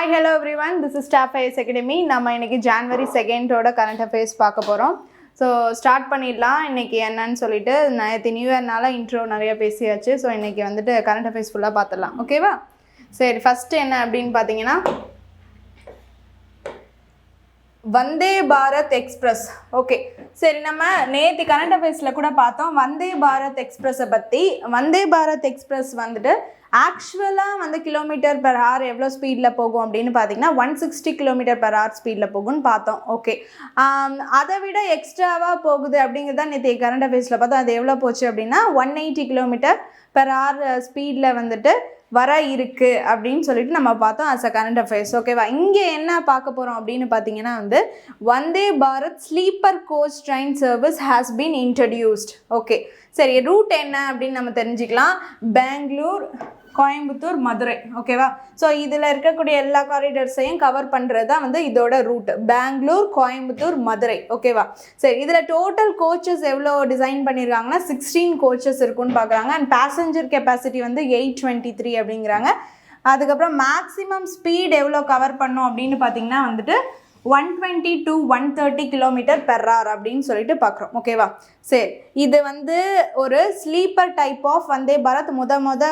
Hi, hello everyone. This is Staff IAS Academy. நம்ம இன்னைக்கு January 2nd ஓட current affairs பார்க்க போறோம். ஸோ ஸ்டார்ட் பண்ணிடலாம். இன்னைக்கு என்னன்னு சொல்லிட்டு நேற்று நியூ இயர்னால இன்ட்ரோ நிறைய பேசியாச்சு. ஸோ இன்னைக்கு வந்துட்டு கரண்ட் அஃபேர்ஸ் ஃபுல்லாக பார்த்துடலாம். ஓகேவா? சரி, ஃபஸ்ட்டு என்ன அப்படின்னு பார்த்தீங்கன்னா வந்தே பாரத் எக்ஸ்பிரஸ். ஓகே, சரி, நம்ம நேற்று கரண்ட் அஃபேர்ஸில் கூட பார்த்தோம் வந்தே பாரத் எக்ஸ்பிரஸை பற்றி. வந்தே பாரத் எக்ஸ்பிரஸ் வந்துட்டு ஆக்சுவலாக வந்து கிலோமீட்டர் பெர் ஹவர் எவ்வளோ ஸ்பீடில் போகும் அப்படின்னு பார்த்தீங்கன்னா 160 கிலோமீட்டர் பெர் ஹவர் ஸ்பீடில் போகும்னு பார்த்தோம். ஓகே, அதை விட எக்ஸ்ட்ராவாக போகுது அப்படிங்கிறத நேற்று கரண்ட் அஃபேர்ஸில் பார்த்தோம். அது எவ்வளோ போச்சு அப்படின்னா 180 கிலோமீட்டர் பெர் ஹவர் ஸ்பீடில் வந்துட்டு வர இருக்குது அப்படின்னு சொல்லிட்டு நம்ம பார்த்தோம் அஸ் அ கரண்ட் அஃபேர்ஸ். ஓகேவா? இங்கே என்ன பார்க்க போகிறோம் அப்படின்னு பார்த்தீங்கன்னா வந்து Vande Bharat sleeper coach train service has been introduced. Okay, சரி, ரூட் என்ன அப்படின்னு நம்ம தெரிஞ்சுக்கலாம். பெங்களூர், கோயம்புத்தூர், மதுரை. ஓகேவா? ஸோ இதில் இருக்கக்கூடிய எல்லா காரிடர்ஸையும் கவர் பண்ணுறது தான் வந்து இதோட ரூட். பெங்களூர், கோயம்புத்தூர், மதுரை. ஓகேவா? சரி, இதில் டோட்டல் கோச்சஸ் எவ்வளோ டிசைன் பண்ணியிருக்காங்கன்னா 16 கோச்சஸ் இருக்குன்னு பார்க்குறாங்க. அண்ட் பேசஞ்சர் கெப்பாசிட்டி வந்து 823 அப்படிங்கிறாங்க. அதுக்கப்புறம் மேக்ஸிமம் ஸ்பீட் எவ்வளோ கவர் பண்ணோம் அப்படின்னு பார்த்தீங்கன்னா வந்துட்டு 120 to 130 கிலோமீட்டர் பெர் ஹவர் அப்படின்னு சொல்லிட்டு பார்க்குறோம். ஓகேவா? சரி, இது வந்து ஒரு sleeper type of Vande Bharat.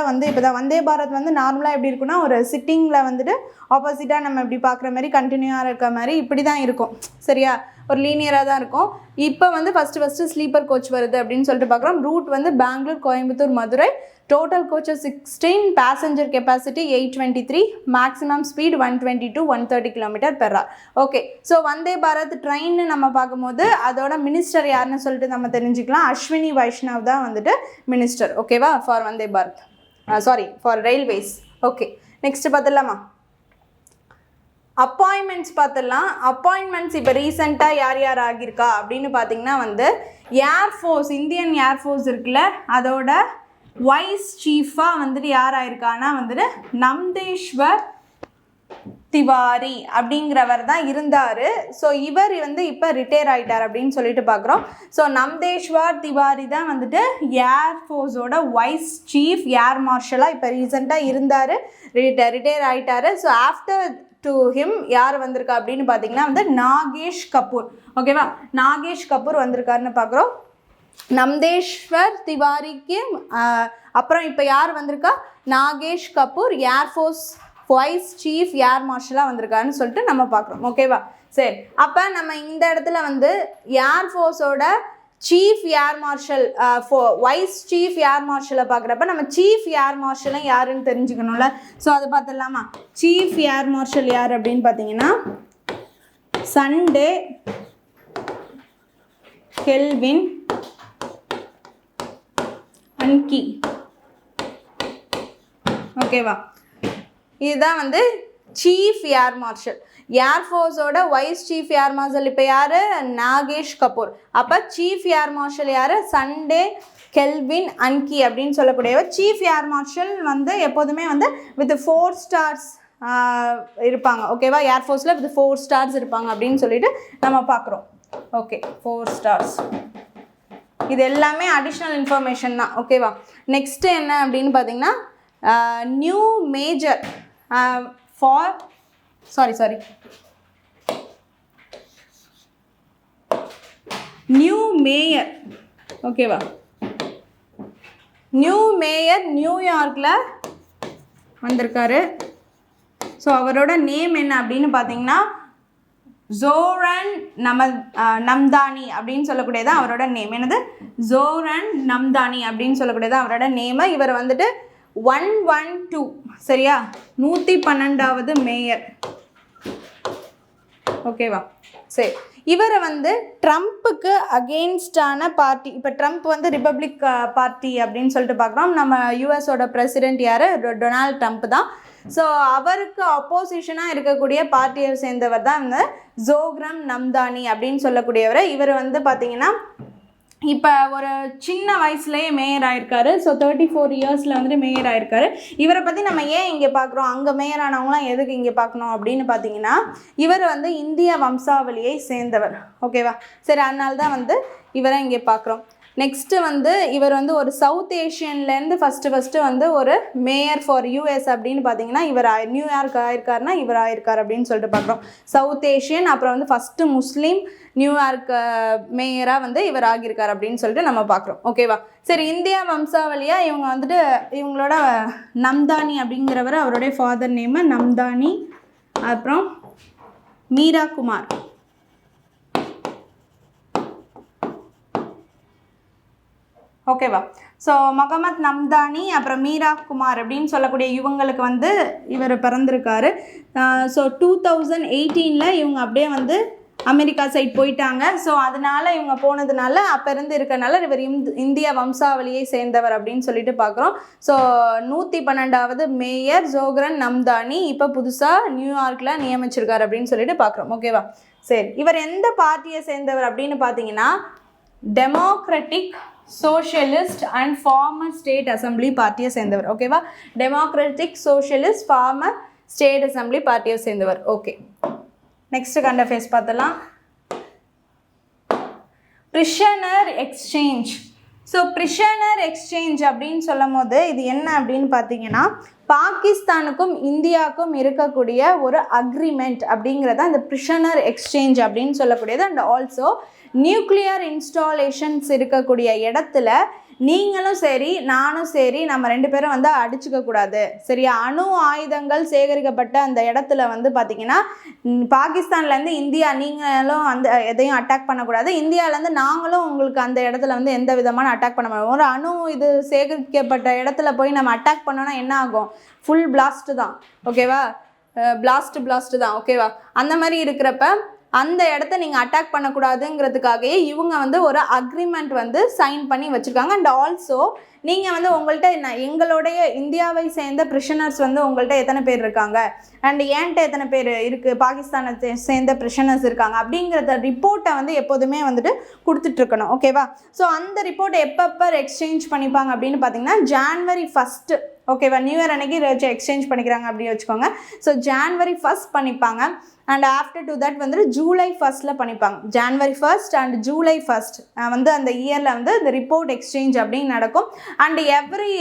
வந்து இப்போ தான் வந்தே பாரத் வந்து நார்மலாக எப்படி இருக்குன்னா ஒரு சிட்டிங்கில் வந்துட்டு ஆப்போசிட்டாக நம்ம இப்படி பார்க்குற மாதிரி கண்டினியூவாக இருக்க மாதிரி இப்படி தான் இருக்கும். சரியா? ஒரு லீனியராக தான் இருக்கும். இப்போ வந்து ஃபஸ்ட்டு ஸ்லீப்பர் கோச் வருது அப்படின்னு சொல்லிட்டு பார்க்குறோம். ரூட் வந்து Bangalore, Coimbatore, Madurai. Total coaches 16, passenger capacity 823, maximum speed 120 to 130 kilometre per hour. Okay, so Vande Bharat train நம்ம பார்க்கும்போது அதோட மினிஸ்டர் யாருன்னு சொல்லிட்டு நம்ம தெரிஞ்சுக்கலாம். அஸ்வினி வைஷ்ணவ் தான் வந்துட்டு மினிஸ்டர். ஓகேவா? For Vande Bharat, for railways. Okay, next பார்த்துடலாமா? அப்பாயின்மெண்ட்ஸ் பார்த்துடலாம். அப்பாயின்மெண்ட்ஸ் இப்போ ரீசெண்டாக யார் ஆகியிருக்கா அப்படின்னு பார்த்தீங்கன்னா வந்து ஏர்ஃபோர்ஸ், இந்தியன் ஏர்ஃபோர்ஸ் இருக்குல்ல, அதோட வைஸ் சீஃபாக வந்துட்டு யார் ஆயிருக்கான்னா வந்துட்டு நம்தேஷ்வர் திவாரி அப்படிங்கிறவர் தான் இருந்தார். ஸோ இவர் வந்து இப்போ ரிட்டையர் ஆகிட்டார் அப்படின்னு சொல்லிட்டு பார்க்குறோம். ஸோ நம்தேஷ்வர் திவாரி தான் வந்துட்டு ஏர்ஃபோர்ஸோட வைஸ் சீஃப் ஏர் மார்ஷலாக இப்போ ரீசெண்டாக இருந்தார், ரிட்டையர் ஆகிட்டார். ஸோ ஆஃப்டர் டு ஹிம் யார் வந்திருக்கா அப்படின்னு பார்த்தீங்கன்னா வந்து நாகேஷ் கபூர். ஓகேவா? நாகேஷ் கபூர் வந்திருக்காருன்னு பார்க்குறோம். நம்தேஷ்வர் திவாரிக்கு அப்புறம் இப்போ யார் வந்திருக்கா? Nagesh Kapoor air force vice chief air மார்ஷலாக வந்திருக்காருன்னு சொல்லிட்டு நம்ம பார்க்குறோம். ஓகேவா? சரி, அப்போ நம்ம இந்த இடத்துல வந்து ஏர்ஃபோர்ஸோட chief air marshal, vice chief air மார்ஷலை பார்க்குறப்ப நம்ம சீஃப் ஏர் மார்ஷலும் யாருன்னு தெரிஞ்சுக்கணும்ல. ஸோ அதை பார்த்துடலாமா? சீஃப் ஏர் மார்ஷல் யார் அப்படின்னு பார்த்தீங்கன்னா சண்டே கெல்வின் அன்கி. ஓகேவா? இதுதான் வந்து சீஃப் ஏர் மார்ஷல். ஏர்ஃபோர்ஸோட வைஸ் சீஃப் ஏர் மார்ஷல் இப்போ யார்? நாகேஷ் கபூர். அப்போ சீஃப் ஏர் மார்ஷல் யார்? சண்டே கெல்வின் அன்கி அப்படின்னு சொல்லக்கூடியவர். சீஃப் ஏர் மார்ஷல் வந்து எப்போதுமே வந்து வித் 4 ஸ்டார்ஸ் இருப்பாங்க. ஓகேவா? ஏர்ஃபோர்ஸில் வித் 4 ஸ்டார்ஸ் இருப்பாங்க அப்படின்னு சொல்லிட்டு நம்ம பார்க்குறோம். Okay, 4 stars. இது எல்லாமே அடிஷ்னல் இன்ஃபர்மேஷன் தான். ஓகேவா? நெக்ஸ்ட்டு என்ன அப்படின்னு பார்த்தீங்கன்னா new major for new mayor. ஓகேவா? நியூ மேயர் நியூயார்க்கில் வந்திருக்காரு. ஸோ அவரோட நேம் என்ன அப்படின்னு பார்த்தீங்கன்னா ஜோரன் நம்தானி அப்படின்னு சொல்லக்கூடியதான் அவரோட நேம். என்னது? ஜோரன் நம்தானி அப்படின்னு சொல்லக்கூடியதான் அவரோட நேமு. இவர் வந்துட்டு 112, சரியா, 112வது மேயர். ஓகேவா? சரி, இவரை வந்து ட்ரம்ப்புக்கு அகெயின்ஸ்டான பார்ட்டி. இப்போ ட்ரம்ப் வந்து ரிப்பப்ளிக் பார்ட்டி அப்படின்னு சொல்லிட்டு பார்க்குறோம். நம்ம யூஎஸோட பிரசிடெண்ட் யார்? டொனால்ட் ட்ரம்ப் தான். ஸோ அவருக்கு அப்போசிஷனாக இருக்கக்கூடிய பார்ட்டியை சேர்ந்தவர் தான் இந்த ஜோக்ரம் நம்தானி அப்படின்னு சொல்லக்கூடியவர். இவர் வந்து பார்த்திங்கன்னா இப்போ ஒரு சின்ன வயசுலேயே மேயர் ஆயிருக்காரு. ஸோ 34 இயர்ஸில் வந்துட்டு மேயர் ஆயிருக்காரு. இவரை பற்றி நம்ம ஏன் இங்கே பார்க்குறோம், அங்கே மேயர் ஆனவங்களாம் எதுக்கு இங்கே பார்க்கணும் அப்படின்னு பார்த்தீங்கன்னா இவர் வந்து இந்திய வம்சாவளியை சேர்ந்தவர். ஓகேவா? சரி, அதனால தான் வந்து இவரை இங்கே பார்க்குறோம். நெக்ஸ்ட்டு வந்து இவர் வந்து ஒரு சவுத் ஏஷியன்லேருந்து ஃபஸ்ட்டு வந்து ஒரு மேயர் ஃபார் யூஎஸ் அப்படின்னு பார்த்தீங்கன்னா இவர் நியூயார்க் ஆயிருக்காருன்னா இவர் ஆயிருக்கார் அப்படின்னு சொல்லிட்டு பார்க்குறோம். சவுத் ஏஷியன், அப்புறம் வந்து ஃபஸ்ட்டு முஸ்லீம் நியூயார்க் மேயராக வந்து இவர் ஆகியிருக்கார் அப்படின்னு சொல்லிட்டு நம்ம பார்க்குறோம். ஓகேவா? சரி, இந்தியா வம்சாவளியாக இவங்க வந்துட்டு இவங்களோட நம்தானி அப்படிங்கிறவர், அவருடைய ஃபாதர் நேமு நம்தானி, அப்புறம் மீரா குமார். ஓகேவா? ஸோ முகமது நம்தானி அப்புறம் மீரா குமார் அப்படின்னு சொல்லக்கூடிய இவங்களுக்கு வந்து இவர் பிறந்திருக்காரு. ஸோ 2018 இவங்க அப்படியே வந்து அமெரிக்கா சைட் போயிட்டாங்க. ஸோ அதனால இவங்க போனதுனால அப்போ இருந்து இருக்கனால இவர் இந்திய வம்சாவளியை சேர்ந்தவர் அப்படின்னு சொல்லிட்டு பார்க்குறோம். ஸோ 112வது மேயர் ஜோகரன் நம்தானி இப்போ புதுசாக நியூயார்க்கில் நியமிச்சிருக்காரு அப்படின்னு சொல்லிட்டு பார்க்குறோம். ஓகேவா? சரி, இவர் எந்த பார்ட்டியை சேர்ந்தவர் அப்படின்னு பார்த்தீங்கன்னா democratic socialist and former state assembly பார்ட்டியை சேர்ந்தவர். ஓகேவா? Democratic socialist former state assembly பார்ட்டியை சேர்ந்தவர். ஓகே, நெக்ஸ்ட் கண்ட ஃபேஸ் பார்த்தலாம். Prisoner exchange. So prisoner exchange அப்படின்னு சொல்லும் போது இது என்ன அப்படின்னு பார்த்தீங்கன்னா பாகிஸ்தானுக்கும் இந்தியாவுக்கும் இருக்கக்கூடிய ஒரு அக்ரிமெண்ட் அப்படிங்கிறத அந்த பிரிஷனர் எக்ஸ்சேஞ்ச் அப்படின்னு சொல்லக்கூடியது. அண்ட் ஆல்சோ நியூக்ளியர் இன்ஸ்டாலேஷன்ஸ் இருக்கக்கூடிய இடத்துல நீங்களும் சரி நானும் சரி நம்ம 2 பேரும் வந்து அடிச்சுக்க கூடாது, சரியா? அணு ஆயுதங்கள் சேகரிக்கப்பட்ட அந்த இடத்துல வந்து பார்த்திங்கன்னா பாகிஸ்தான்லேருந்து இந்தியா நீங்களும் அந்த எதையும் அட்டாக் பண்ணக்கூடாது, இந்தியாவிலேருந்து நாங்களும் உங்களுக்கு அந்த இடத்துல வந்து எந்த விதமான அட்டாக் பண்ண முடியும். ஒரு அணு இது சேகரிக்கப்பட்ட இடத்துல போய் நம்ம அட்டாக் பண்ணோன்னா என்ன ஆகும்? ஃபுல் பிளாஸ்ட்டு தான். ஓகேவா? பிளாஸ்ட்டு தான். ஓகேவா? அந்த மாதிரி இருக்கிறப்ப அந்த இடத்த நீங்கள் அட்டாக் பண்ணக்கூடாதுங்கிறதுக்காகவே இவங்க வந்து ஒரு அக்ரிமெண்ட் வந்து சைன் பண்ணி வச்சுருக்காங்க. அண்ட் ஆல்சோ நீங்கள் வந்து உங்கள்கிட்ட எங்களுடைய இந்தியாவை சேர்ந்த பிரிஷனர்ஸ் வந்து உங்கள்கிட்ட எத்தனை பேர் இருக்காங்க அண்ட் ஏன்ட்ட எத்தனை பேர் இருக்குது, பாகிஸ்தானை சேர்ந்த பிரிஷனர்ஸ் இருக்காங்க அப்படிங்கிறத ரிப்போர்ட்டை வந்து எப்போதுமே வந்துட்டு கொடுத்துட்ருக்கணும். ஓகேவா? ஸோ அந்த ரிப்போர்ட்டை எப்பப்போ எக்ஸ்சேஞ்ச் பண்ணிப்பாங்க அப்படின்னு பார்த்தீங்கன்னா January 1. ஓகேவா? நியூ இயர் அன்னைக்கு எக்ஸ்சேஞ்ச் பண்ணிக்கிறாங்க அப்படின்னு வச்சுக்கோங்க. ஸோ January 1 பண்ணிப்பாங்க. அண்ட் ஆஃப்டர் டு தட் வந்து July 1 பண்ணிப்பாங்க. January 1 அண்ட் July 1 வந்து அந்த இயரில் வந்து இந்த ரிப்போர்ட் எக்ஸ்சேஞ்ச் அப்படின்னு நடக்கும். அண்ட் எவ்ரி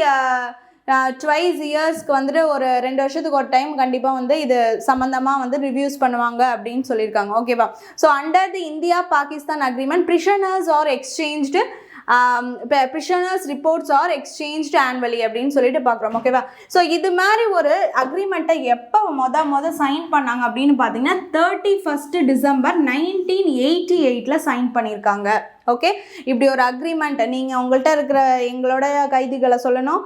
2 இயர்ஸ்க்கு வந்துட்டு ஒரு 2 வருஷத்துக்கு ஒரு டைம் கண்டிப்பாக வந்து இது சம்மந்தமாக வந்து ரிவ்யூஸ் பண்ணுவாங்க அப்படின்னு சொல்லியிருக்காங்க. ஓகேவா? So under the India Pakistan agreement prisoners are exchanged prisoners reports are exchanged annually அப்படின்னு சொல்லிட்டு பார்க்குறோம். ஓகேவா? ஸோ இது மாதிரி ஒரு அக்ரிமெண்ட்டை எப்போ மொதல் சைன் பண்ணாங்க அப்படின்னு பார்த்தீங்கன்னா 31 December 1988 சைன் பண்ணியிருக்காங்க. ஓகே, இப்படி ஒரு அக்ரிமெண்ட் நீங்கள் உங்கள்கிட்ட இருக்கிற எங்களோட கைதிகளை சொல்லணும்,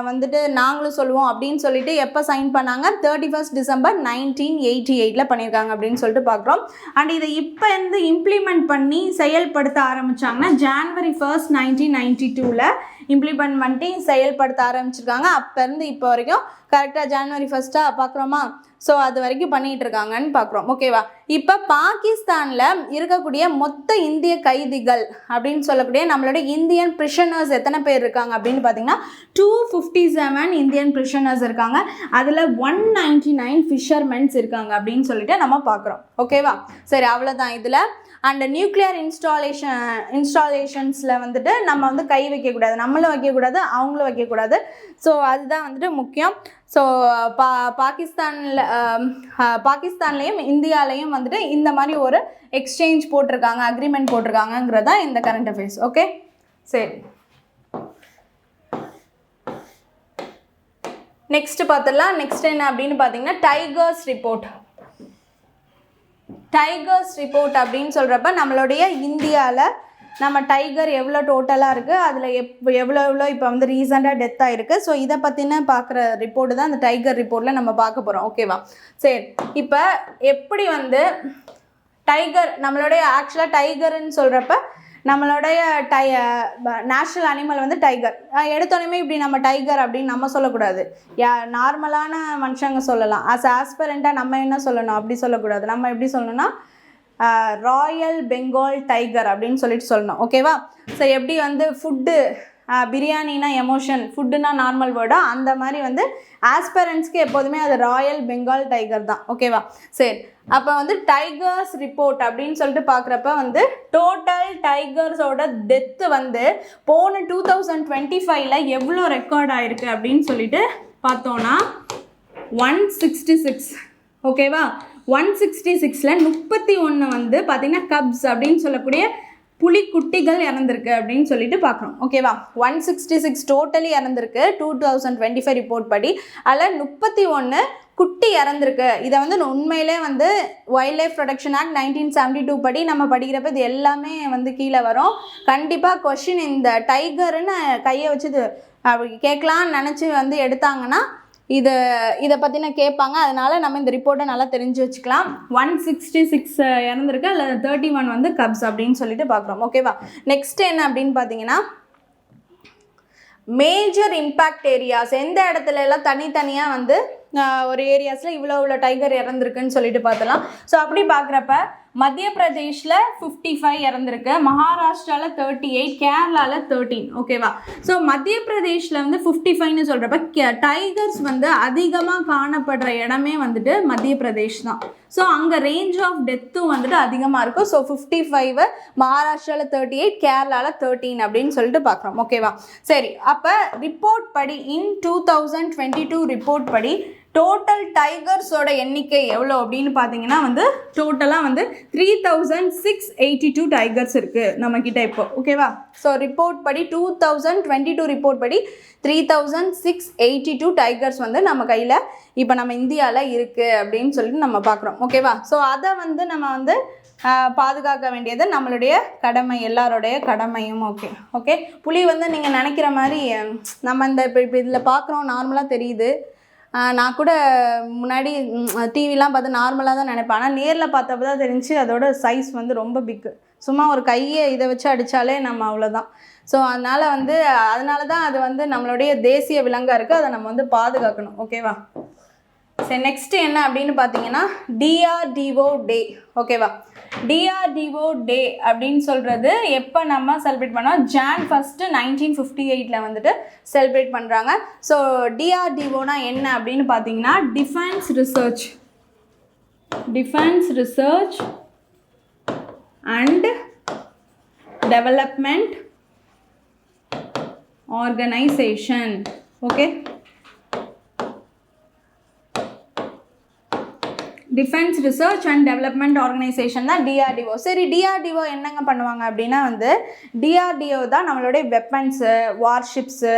வந்துட்டு நாங்களும் சொல்லுவோம் அப்படின்னு சொல்லிட்டு எப்போ சைன் பண்ணாங்க? 31 December 1988 பண்ணியிருக்காங்க அப்படின்னு சொல்லிட்டு பார்க்குறோம். அண்ட் இதை இப்போ வந்து இம்ப்ளிமெண்ட் பண்ணி செயல்படுத்த ஆரம்பித்தாங்கன்னா January 1, 1992 இம்ப்ளிமெண்ட் பண்ணி செயல்படுத்த ஆரம்பிச்சிருக்காங்க. அப்போருந்து இப்போ வரைக்கும் கரெக்டாக January 1 பார்க்குறோமா? ஸோ அது வரைக்கும் பண்ணிகிட்டு இருக்காங்கன்னு பார்க்குறோம். ஓகேவா? இப்போ பாகிஸ்தானில் இருக்கக்கூடிய மொத்த இந்திய கைதிகள் அப்படின்னு சொல்லக்கூடிய நம்மளோட இந்தியன் பிரிஷனர்ஸ் எத்தனை பேர் இருக்காங்க அப்படின்னு பார்த்தீங்கன்னா 257 இந்தியன் பிரிஷனர்ஸ் இருக்காங்க. அதில் 199 ஃபிஷர்மென்ஸ் இருக்காங்க அப்படின்னு சொல்லிட்டு நம்ம பார்க்குறோம். ஓகேவா? சரி, அவ்வளோதான் இதில். அண்ட் நியூக்ளியர் இன்ஸ்டாலேஷன்ஸில் வந்துட்டு நம்ம வந்து கை வைக்கக்கூடாது, நம்மளும் வைக்கக்கூடாது, அவங்களும் வைக்கக்கூடாது. ஸோ அதுதான் வந்துட்டு முக்கியம். ஸோ பாகிஸ்தான்லேயும் இந்தியாலையும் வந்துட்டு இந்த மாதிரி ஒரு எக்ஸ்சேஞ்ச் போட்டிருக்காங்க, அக்ரிமெண்ட் போட்டிருக்காங்கங்கிறது தான் இந்த கரண்ட் அஃபேர்ஸ். ஓகே, சரி, நெக்ஸ்ட் பார்த்துடலாம். நெக்ஸ்ட் என்ன அப்படின்னு பார்த்தீங்கன்னா டைகர்ஸ் ரிப்போர்ட் அப்படின்னு சொல்கிறப்ப நம்மளுடைய இந்தியாவில் நம்ம டைகர் எவ்வளோ டோட்டலாக இருக்குது, அதில் எவ்வளோ இப்போ வந்து ரீசெண்டாக டெத் ஆகிருக்கு. ஸோ இதை பற்றின பார்க்குற ரிப்போர்ட்டு தான் அந்த டைகர் ரிப்போர்ட்டில் நம்ம பார்க்க போகிறோம். ஓகேவா? சரி, இப்போ எப்படி வந்து டைகர் நம்மளுடைய ஆக்சுவலாக டைகர்ன்னு சொல்கிறப்ப நம்மளுடைய நேஷ்னல் அனிமல் வந்து டைகர். எடுத்தோடனே இப்படி நம்ம டைகர் அப்படின்னு நம்ம சொல்லக்கூடாது. நார்மலான மனுஷங்க சொல்லலாம். ஆஸ்பரண்ட்டாக நம்ம என்ன சொல்லணும் அப்படி சொல்லக்கூடாது. நம்ம எப்படி சொல்லணும்னா ராயல் பெங்கால் டைகர் அப்படின்னு சொல்லிட்டு சொல்லணும். ஓகேவா? ஸோ எப்படி வந்து ஃபுட்டு பிரியாணினா எமோஷன், ஃபுட்டுனா நார்மல் வேர்டா, அந்த மாதிரி வந்து ஆஸ்பரன்ஸ்க்கு எப்போதுமே அது ராயல் பெங்கால் டைகர் தான். ஓகேவா? சரி, அப்போ வந்து டைகர்ஸ் ரிப்போர்ட் அப்படின்னு சொல்லிட்டு பார்க்குறப்ப வந்து டோட்டல் டைகர்ஸோட டெத்து வந்து போன 2025ல் எவ்வளோ ரெக்கார்ட் ஆகிருக்கு அப்படின்னு சொல்லிட்டு பார்த்தோன்னா 166. ஓகேவா? 166ல் 31 வந்து பார்த்திங்கன்னா கப்ஸ் அப்படின்னு சொல்லக்கூடிய புலிக்குட்டிகள் இறந்துருக்கு அப்படின்னு சொல்லிட்டு பார்க்குறோம். ஓகேவா? 166 டோட்டலி இறந்துருக்கு 2025 ரிப்போர்ட் படி. அதில் 31 குட்டி இறந்துருக்கு. இதை வந்து உண்மையிலே வந்து வைல்ட் லைஃப் ப்ரொடெக்ஷன் ஆக்ட் 1972 படி நம்ம படிக்கிறப்ப இது எல்லாமே வந்து கீழே வரும். கண்டிப்பாக கொஷின் இந்த டைகருன்னு கையை வச்சு கேட்கலான்னு நினச்சி வந்து எடுத்தாங்கன்னா இதை பற்றின கேட்பாங்க. அதனால் நம்ம இந்த ரிப்போர்ட்டை நல்லா தெரிஞ்சு வச்சுக்கலாம். 166 இறந்துருக்கு, அதில் 31 வந்து கப்ஸ் அப்படின்னு சொல்லிட்டு பார்க்குறோம். ஓகேவா? நெக்ஸ்ட் என்ன அப்படின்னு பார்த்தீங்கன்னா மேஜர் இம்பேக்ட் ஏரியாஸ். எந்த இடத்துல எல்லாம் தனித்தனியாக வந்து ஒரு ஏரியாஸில் இவ்வளோ டைகர் இறந்துருக்குன்னு சொல்லிட்டு பார்த்தலாம். ஸோ அப்படி பார்க்குறப்ப மத்திய பிரதேஷில் 55 இறந்துருக்கு, மகாராஷ்டிராவில் 38, கேரளாவில் 13. ஓகேவா? ஸோ மத்திய பிரதேஷில் வந்து 55ன்னு சொல்கிறப்ப டைகர்ஸ் வந்து அதிகமாக காணப்படுற இடமே வந்துட்டு மத்திய பிரதேஷ் தான். ஸோ அங்கே ரேஞ்ச் ஆஃப் டெத்தும் வந்துட்டு அதிகமாக இருக்கும். ஸோ 55, மகாராஷ்டிராவில் 38, கேரளாவில் 13 அப்படின்னு சொல்லிட்டு பார்க்குறோம். ஓகேவா? சரி, அப்போ ரிப்போர்ட் படி இன் 2022 ரிப்போர்ட் படி டோட்டல் டைகர்ஸோட எண்ணிக்கை எவ்வளோ அப்படின்னு பார்த்தீங்கன்னா வந்து டோட்டலாக வந்து 3682 டைகர்ஸ் இருக்குது நம்மக்கிட்ட இப்போ. ஓகேவா? ஸோ ரிப்போர்ட் படி 2022 ரிப்போர்ட் படி 3682 டைகர்ஸ் வந்து நம்ம கையில் இப்போ நம்ம இந்தியாவில் இருக்குது அப்படின்னு சொல்லிட்டு நம்ம பார்க்குறோம். ஓகேவா? ஸோ அதை வந்து நம்ம வந்து பாதுகாக்க வேண்டியது நம்மளுடைய கடமை, எல்லாரோடைய கடமையும். ஓகே. புலி வந்து நீங்கள் நினைக்கிற மாதிரி நம்ம இந்த இப்போ இதில் பார்க்குறோம், நார்மலாக தெரியுது. நான் கூட முன்னாடி டிவிலாம் பார்த்து நார்மலாக தான் நினைப்பேன். ஆனால் நேரில் பார்த்தப்ப தான் தெரிஞ்சு அதோட சைஸ் வந்து ரொம்ப பிக்கு. சும்மா ஒரு கையை இதை வச்சு அடித்தாலே நம்ம அவ்வளோதான். ஸோ அதனால தான் அது வந்து நம்மளுடைய தேசிய விலங்காக இருக்குது. அதை நம்ம வந்து பாதுகாக்கணும். ஓகேவா? சரி, நெக்ஸ்ட்டு என்ன அப்படின்னு பார்த்தீங்கன்னா டிஆர்டிஓ டே. ஓகேவா? டிஆர்டிஓ டே அப்படின்னு சொல்கிறது எப்போ நம்ம செலிப்ரேட் பண்ணோம்? Jan 1, 1958 வந்துட்டு செலிப்ரேட் பண்ணுறாங்க. ஸோ டிஆர்டிஓனா என்ன அப்படின்னு பார்த்தீங்கன்னா defence research and development organisation. Okay, defence research and development organisation தான் டிஆர்டிஓ. சரி, டிஆர்டிஓ என்னங்க பண்ணுவாங்க அப்படின்னா வந்து டிஆர்டிஓ தான் நம்மளுடைய வெப்பன்ஸு, வார்ஷிப்ஸு,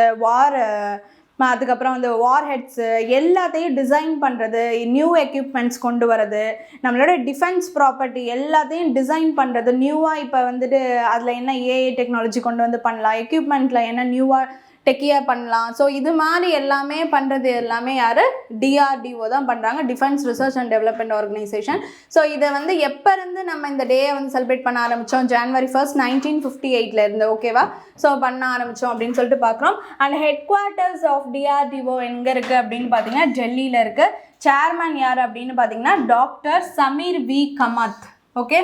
அதுக்கப்புறம் வந்து வார் ஹெட்ஸு எல்லாத்தையும் டிசைன் பண்ணுறது, நியூ எக்யூப்மெண்ட்ஸ் கொண்டு வரது, நம்மளோட டிஃபென்ஸ் ப்ராப்பர்ட்டி எல்லாத்தையும் டிசைன் பண்ணுறது, நியூவாக இப்போ வந்துட்டு அதில் என்ன ஏஐ டெக்னாலஜி கொண்டு வந்து பண்ணலாம், எக்யூப்மெண்ட்டில் என்ன நியூவாக டெக்கியாக பண்ணலாம். ஸோ இது மாதிரி எல்லாமே பண்ணுறது எல்லாமே யார்? டிஆர்டிஓ தான் பண்ணுறாங்க, defence research and development organisation. So இதை வந்து எப்போ இருந்து நம்ம இந்த டேயை வந்து செலிப்ரேட் பண்ண ஆரம்பித்தோம்? January 1, 1958 இருந்து. ஓகேவா? ஸோ பண்ண ஆரம்பித்தோம் அப்படின்னு சொல்லிட்டு பார்க்குறோம். And headquarters of DRDO எங்கே இருக்குது அப்படின்னு பார்த்தீங்கன்னா டெல்லியில் இருக்குது. சேர்மன் யார் அப்படின்னு பார்த்தீங்கன்னா doctor Sameer V Kamat. Okay,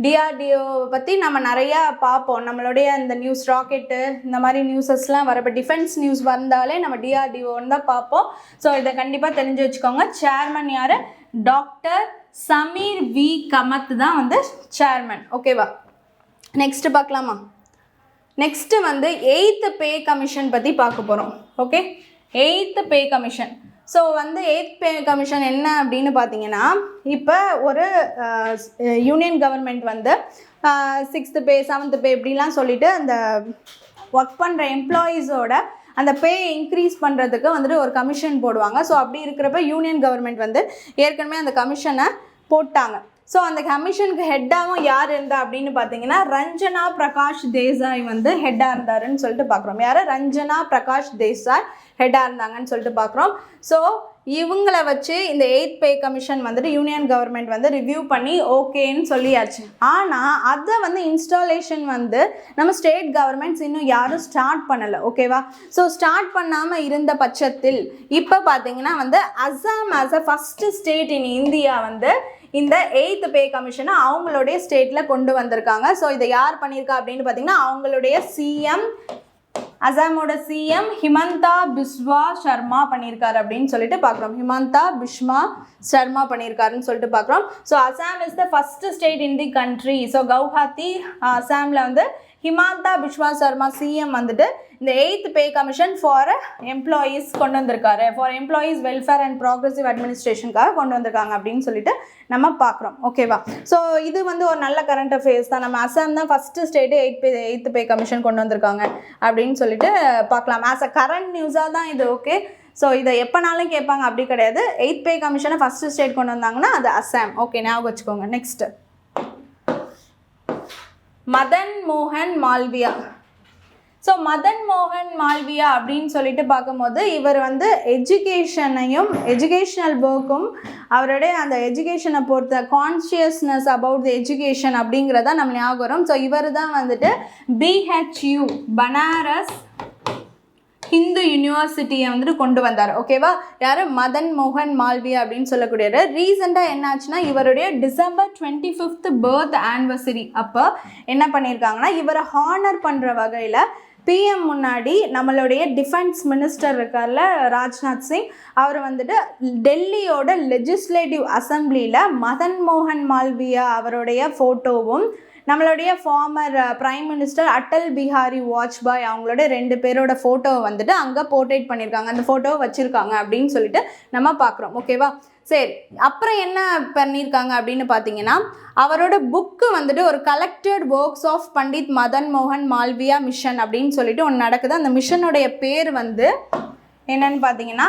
DRDO பற்றி நம்ம நிறையா பார்ப்போம். நம்மளுடைய இந்த நியூஸ் ராக்கெட்டு இந்த மாதிரி நியூஸஸ்லாம் வரப்போ டிஃபென்ஸ் நியூஸ் வந்தாலே நம்ம டிஆர்டிஓன்னு தான் பார்ப்போம். ஸோ இதை கண்டிப்பாக தெரிஞ்சு வச்சுக்கோங்க. சேர்மன் யார்? டாக்டர் சமீர் வி கமத் தான் வந்து சேர்மன். ஓகேவா? நெக்ஸ்ட்டு பார்க்கலாமா? நெக்ஸ்ட்டு வந்து 8th பே கமிஷன் பற்றி பார்க்க போகிறோம். Okay, 8th pay commission. So வந்து 8th பே கமிஷன் என்ன அப்படின்னு பார்த்தீங்கன்னா இப்போ ஒரு யூனியன் கவர்மெண்ட் வந்து 6th பே 7th பே இப்படிலாம் சொல்லிட்டு அந்த ஒர்க் பண்ணுற எம்ப்ளாயீஸோட அந்த பே இன்க்ரீஸ் பண்ணுறதுக்கு வந்துட்டு ஒரு கமிஷன் போடுவாங்க. ஸோ அப்படி இருக்கிறப்ப யூனியன் கவர்மெண்ட் வந்து ஏற்கனவே அந்த கமிஷனை போட்டாங்க. ஸோ அந்த கமிஷனுக்கு ஹெட்டாகவும் யார் இருந்தா அப்படின்னு பார்த்தீங்கன்னா ரஞ்சனா பிரகாஷ் தேசாய் வந்து ஹெட்டாக இருந்தாருன்னு சொல்லிட்டு பார்க்குறோம். யார்? ரஞ்சனா பிரகாஷ் தேசாய் ஹெட்டாக இருந்தாங்கன்னு சொல்லிட்டு பார்க்குறோம். ஸோ இவங்களை வச்சு இந்த 8th பே கமிஷன் வந்துட்டு யூனியன் கவர்மெண்ட் வந்து ரிவ்யூ பண்ணி ஓகேன்னு சொல்லியாச்சு. ஆனால் அதை வந்து இன்ஸ்டாலேஷன் வந்து நம்ம ஸ்டேட் கவர்மெண்ட்ஸ் இன்னும் யாரும் ஸ்டார்ட் பண்ணலை. ஓகேவா? ஸோ ஸ்டார்ட் பண்ணாமல் இருந்த பட்சத்தில் இப்போ பார்த்தீங்கன்னா வந்து Assam as a first state in India வந்து இந்த 8th பே கமிஷனை அவங்களுடைய ஸ்டேட்டில் கொண்டு வந்திருக்காங்க. ஸோ இதை யார் பண்ணியிருக்கா அப்படின்னு பார்த்தீங்கன்னா அவங்களுடைய சிஎம் அசாமோட சிஎம் ஹிமந்தா பிஸ்வா சர்மா பண்ணியிருக்காரு அப்படின்னு சொல்லிட்டு பார்க்குறோம். ஹிமந்தா பிஸ்வா சர்மா பண்ணியிருக்காருன்னு சொல்லிட்டு பார்க்குறோம். So Assam is the first state in the country. So Guwahati அசாமில் வந்து ஹிமந்தா பிஸ்வா சர்மா சிஎம் வந்துட்டு இந்த 8th pay commission for employees கொண்டு வந்திருக்காரு. For employees welfare and progressive அட்மினிஸ்ட்ரேஷனுக்காக கொண்டு வந்திருக்காங்க அப்படின்னு சொல்லிட்டு நம்ம பார்க்குறோம். ஓகேவா? ஸோ இது வந்து ஒரு நல்ல கரண்ட் அஃபேர்ஸ் தான். நம்ம அசாம் தான் first state 8th pay commission கொண்டு வந்திருக்காங்க அப்படின்னு சொல்லிட்டு பார்க்கலாம். ஆஸ் அ கரண்ட் நியூஸாக தான் இது. ஓகே, ஸோ இதை எப்போனாலும் கேட்பாங்க அப்படி கிடையாது. 8th பே கமிஷனை ஃபஸ்ட்டு ஸ்டேட் கொண்டு வந்தாங்கன்னா அது அசாம். ஓகே, ஞாபகம் வச்சுக்கோங்க. நெக்ஸ்ட்டு மதன் மோகன் மால்வியா. ஸோ மதன் மோகன் மால்வியா அப்படின்னு சொல்லிட்டு பார்க்கும்போது இவர் வந்து எஜுகேஷ்னல் ஒர்க்கும் அவருடைய அந்த எஜுகேஷனை பொறுத்த கான்ஷியஸ்னஸ் அபவுட் தி எஜுகேஷன் அப்படிங்கிறதா நம்ம ஞாபகம் வரும். ஸோ இவர் தான் வந்துட்டு BHU பனாரஸ் ஹிந்து யூனிவர்சிட்டியை வந்துட்டு கொண்டு வந்தார். ஓகேவா? யார்? மதன் மோகன் மால்வியா அப்படின்னு சொல்லக்கூடியவர். ரீசெண்டாக என்ன ஆச்சுன்னா இவருடைய டிசம்பர் 25th பர்த் ஆனிவர்சரி அப்போ என்ன பண்ணியிருக்காங்கன்னா இவரை ஹானர் பண்ணுற வகையில் பிஎம் முன்னாடி நம்மளுடைய டிஃபென்ஸ் மினிஸ்டர் இருக்கார்ல ராஜ்நாத் சிங், அவர் வந்துட்டு டெல்லியோட லெஜிஸ்லேட்டிவ் அசம்பிளியில் மதன் மோகன் மால்வியா அவருடைய ஃபோட்டோவும் நம்மளுடைய former prime minister Atal Bihari Vajpayee அவங்களோட 2 பேரோட ஃபோட்டோவை வந்துட்டு அங்கே போர்ட்ரேட் பண்ணியிருக்காங்க. அந்த ஃபோட்டோவை வச்சுருக்காங்க அப்படின்னு சொல்லிட்டு நம்ம பார்க்குறோம். ஓகேவா? சரி, அப்புறம் என்ன பண்ணியிருக்காங்க அப்படின்னு பார்த்தீங்கன்னா அவரோட புக்கு வந்துட்டு ஒரு collected works of Pandit Madan மோகன் மால்வியா மிஷன் அப்படின்னு சொல்லிட்டு ஒன்று நடக்குது. அந்த மிஷனுடைய பேர் வந்து என்னன்னு பார்த்தீங்கன்னா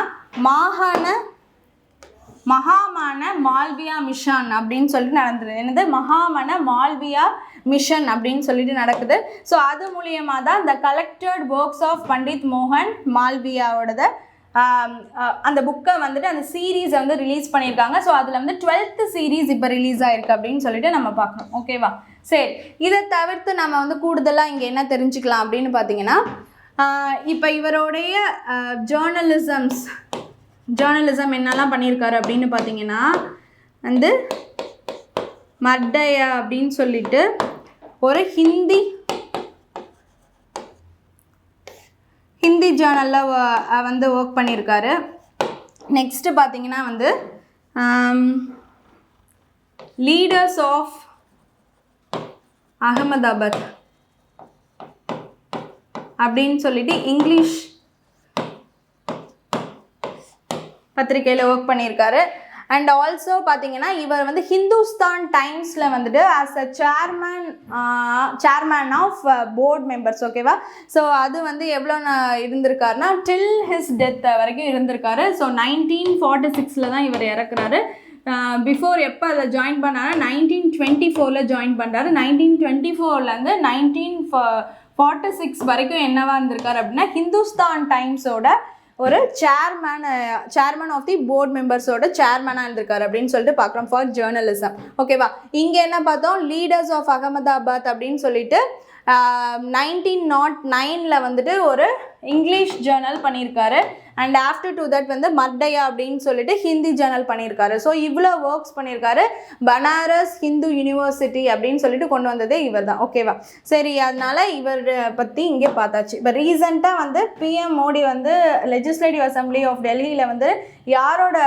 மகாமன மால்வியா மிஷன் அப்படின்னு சொல்லிட்டு நடந்தது. என்னது? மகாமன மால்வியா மிஷன் அப்படின்னு சொல்லிட்டு நடக்குது. ஸோ அது மூலியமாக தான் இந்த கலெக்டட் ஒர்க்ஸ் ஆஃப் பண்டித் மோகன் மால்வியாவோட அந்த புக்கை வந்துட்டு அந்த சீரீஸை வந்து ரிலீஸ் பண்ணியிருக்காங்க. ஸோ அதில் வந்து 12th சீரீஸ் இப்போ ரிலீஸ் ஆகிருக்கு அப்படின்னு சொல்லிட்டு நம்ம பார்க்கணும். ஓகேவா? சரி, இதை தவிர்த்து நம்ம வந்து கூடுதலாக இங்கே என்ன தெரிஞ்சுக்கலாம் அப்படின்னு பார்த்தீங்கன்னா இப்போ இவருடைய ஜேர்னலிசம் என்னெல்லாம் பண்ணியிருக்காரு அப்படின்னு பார்த்தீங்கன்னா வந்து மர்டயா அப்படின்னு சொல்லிட்டு ஒரு ஹிந்தி ஜேர்னலில் வந்து ஒர்க் பண்ணியிருக்காரு. நெக்ஸ்ட்டு பார்த்தீங்கன்னா வந்து லீடர்ஸ் ஆஃப் அகமதாபாத் அப்படின்னு சொல்லிட்டு இங்கிலீஷ் பத்திரிகையில் ஒர்க் பண்ணியிருக்காரு. அண்ட் ஆல்சோ பார்த்தீங்கன்னா இவர் வந்து ஹிந்துஸ்தான் டைம்ஸில் வந்துட்டு as a chairman of board members. ஓகேவா? ஸோ அது வந்து எவ்வளோ இருந்திருக்காருன்னா டில் ஹிஸ் டெத் வரைக்கும் இருந்திருக்காரு. ஸோ 1946 தான் இவர் இறக்குறாரு. பிஃபோர் எப்போ அதில் ஜாயின் பண்ணாரு? 1924 ஜாயின் பண்ணுறாரு. 1924 1946 வரைக்கும் என்னவா இருந்திருக்காரு அப்படின்னா ஹிந்துஸ்தான் டைம்ஸோட ஒரு சேர்மன் ஆஃப் தி போர்ட் மெம்பர்ஸோட சேர்மனாக இருந்திருக்காரு அப்படின்னு சொல்லிட்டு பார்க்குறோம் ஃபார் ஜேர்னலிசம். ஓகேவா? இங்கே என்ன பார்த்தோம்? லீடர்ஸ் ஆஃப் அகமதாபாத் அப்படின்னு சொல்லிட்டு 1909 வந்துட்டு ஒரு இங்கிலீஷ் ஜேர்னல் பண்ணியிருக்காரு. அண்ட் ஆஃப்டர் டு தட் வந்து மர்டயா அப்படின்னு சொல்லிட்டு ஹிந்தி ஜேர்னல் பண்ணியிருக்காரு. ஸோ இவ்வளோ ஒர்க்ஸ் பண்ணியிருக்காரு. பனாரஸ் ஹிந்து யூனிவர்சிட்டி அப்படின்னு சொல்லிட்டு கொண்டு வந்ததே இவர் தான். ஓகேவா? சரி, அதனால இவர் பற்றி இங்கே பார்த்தாச்சு. இப்போ ரீசெண்டாக வந்து பிஎம் மோடி வந்து லெஜிஸ்லேட்டிவ் அசம்பிளி ஆஃப் டெல்லியில் வந்து யாரோட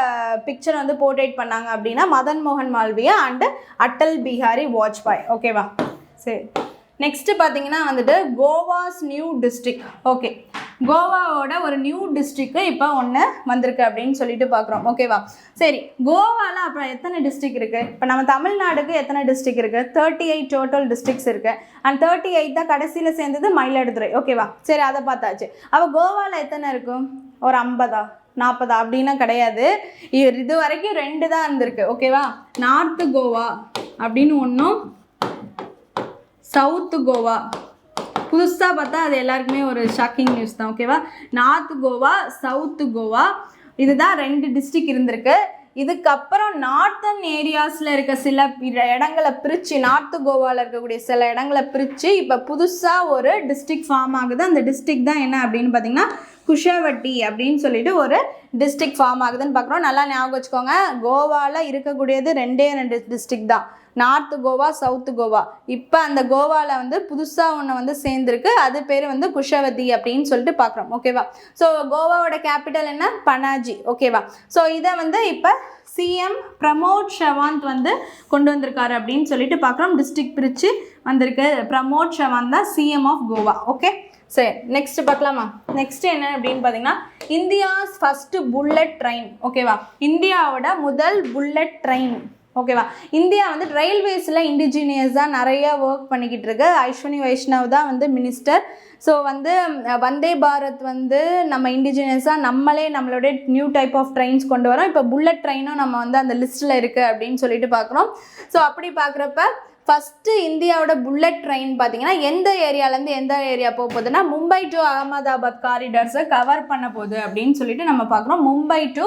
பிக்சர் வந்து போர்ட்ரேட் பண்ணாங்க அப்படின்னா மதன் மோகன் மால்வியா அண்டு அட்டல் பிஹாரி வாஜ்பாய். ஓகேவா? சரி, நெக்ஸ்ட்டு பார்த்தீங்கன்னா வந்துட்டு கோவாஸ் நியூ டிஸ்ட்ரிக்ட். ஓகே, கோவாவோட ஒரு நியூ டிஸ்ட்ரிக்ட் இப்போ ஒன்று வந்திருக்கு அப்படின்னு சொல்லிட்டு பார்க்குறோம். ஓகேவா? சரி, கோவாவில் அப்புறம் எத்தனை டிஸ்ட்ரிக்ட் இருக்குது? இப்போ நம்ம தமிழ்நாடுக்கு எத்தனை டிஸ்ட்ரிக்ட் இருக்குது? 38 டோட்டல் டிஸ்ட்ரிக்ட்ஸ் இருக்குது. அண்ட் 38 தான் கடைசியில் சேர்ந்தது மயிலாடுதுறை. ஓகேவா? சரி, அதை பார்த்தாச்சு. அப்போ கோவாவில் எத்தனை இருக்கும்? ஒரு 50 40 அப்படின்னா கிடையாது. இது வரைக்கும் 2 தான் இருந்திருக்கு. ஓகேவா? நார்த்து கோவா அப்படின்னு ஒன்றும், சவுத்து கோவா. புதுசாக பார்த்தா அது எல்லாருக்குமே ஒரு ஷாக்கிங் நியூஸ் தான். ஓகேவா? நார்த்து கோவா, சவுத்து கோவா, இதுதான் 2 டிஸ்ட்ரிக்ட் இருந்திருக்கு. இதுக்கப்புறம் நார்த்தன் ஏரியாஸில் இருக்க சில இடங்களை பிரித்து, நார்த்து கோவாவில் இருக்கக்கூடிய சில இடங்களை பிரித்து இப்போ புதுசாக ஒரு டிஸ்ட்ரிக்ட் ஃபார்ம் ஆகுது. அந்த டிஸ்ட்ரிக்ட் தான் என்ன அப்படின்னு பார்த்தீங்கன்னா குஷவட்டி அப்படின்னு சொல்லிட்டு ஒரு டிஸ்ட்ரிக்ட் ஃபார்ம் ஆகுதுன்னு பார்க்குறோம். நல்லா ஞாபகம் வச்சுக்கோங்க, கோவாவில் இருக்கக்கூடியது 2 டிஸ்ட்ரிக்ட் தான். North Goa, south Goa. இப்போ அந்த கோவாவில் வந்து புதுசாக ஒன்று வந்து சேர்ந்துருக்கு, அது பேர் வந்து குஷவதி அப்படின்னு சொல்லிட்டு பார்க்குறோம். ஓகேவா? ஸோ கோவாவோட கேபிட்டல் என்ன? பனாஜி. ஓகேவா? ஸோ இதை வந்து இப்போ சிஎம் பிரமோத் சவாந்த் வந்து கொண்டு வந்திருக்காரு அப்படின்னு சொல்லிட்டு பார்க்குறோம். டிஸ்ட்ரிக்ட் பிரித்து வந்திருக்கு. பிரமோத் சவாந்த் தான் சிஎம் ஆஃப் கோவா. ஓகே, சரி, நெக்ஸ்ட் பார்க்கலாமா? நெக்ஸ்ட் என்ன அப்படின்னு பார்த்தீங்கன்னா, இந்தியாஸ் ஃபர்ஸ்ட் புல்லட் ட்ரெயின். ஓகேவா? இந்தியாவோட முதல் புல்லட் ட்ரெயின். ஓகேவா? இந்தியா வந்து ரயில்வேஸில் இண்டிஜினியஸாக நிறைய ஒர்க் பண்ணிக்கிட்டு இருக்கு. அஸ்வினி வைஷ்ணவ் தான் வந்து மினிஸ்டர். ஸோ வந்து வந்தே பாரத் வந்து நம்ம இண்டிஜினியஸாக நம்மளோட நியூ டைப் ஆஃப் ட்ரெயின்ஸ் கொண்டு வரோம். இப்போ புல்லட் ட்ரெயினும் நம்ம வந்து அந்த லிஸ்ட்டில் இருக்குது அப்படின்னு சொல்லிட்டு பார்க்குறோம். ஸோ அப்படி பார்க்குறப்ப ஃபஸ்ட்டு இந்தியாவோட புல்லட் ட்ரெயின் பார்த்தீங்கன்னா எந்த ஏரியாலேருந்து எந்த ஏரியா போக போகுதுன்னா மும்பை டு அகமதாபாத் காரிடார்ஸை கவர் பண்ண போகுது அப்படின்னு சொல்லிட்டு நம்ம பார்க்குறோம். மும்பை டு